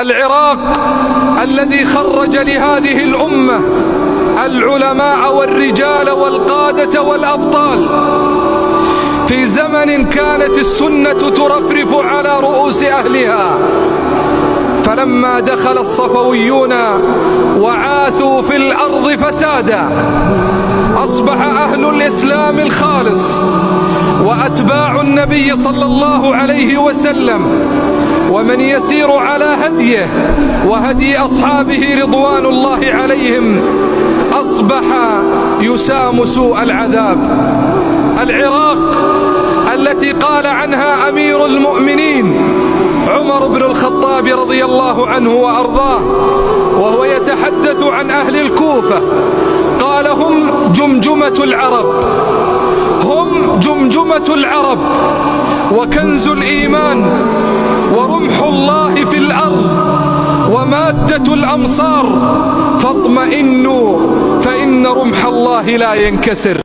العراق الذي خرج لهذه الأمة العلماء والرجال والقادة والأبطال في زمن كانت السنة ترفرف على رؤوس أهلها، فلما دخل الصفويون وعاثوا في الأرض فسادا أصبح أهل الإسلام الخالص وأتباع النبي صلى الله عليه وسلم ومن يسير على هديه وهدي أصحابه رضوان الله عليهم أصبح يسام سوء العذاب. العراق التي قال عنها أمير المؤمنين عمر بن الخطاب رضي الله عنه وأرضاه وهو يتحدث عن أهل الكوفة، قال هم جمجمة العرب، هم جمجمة العرب وكنز الإيمان ورمح الله في الأرض ومادة الأمصار، فاطمئنوا فإن رمح الله لا ينكسر.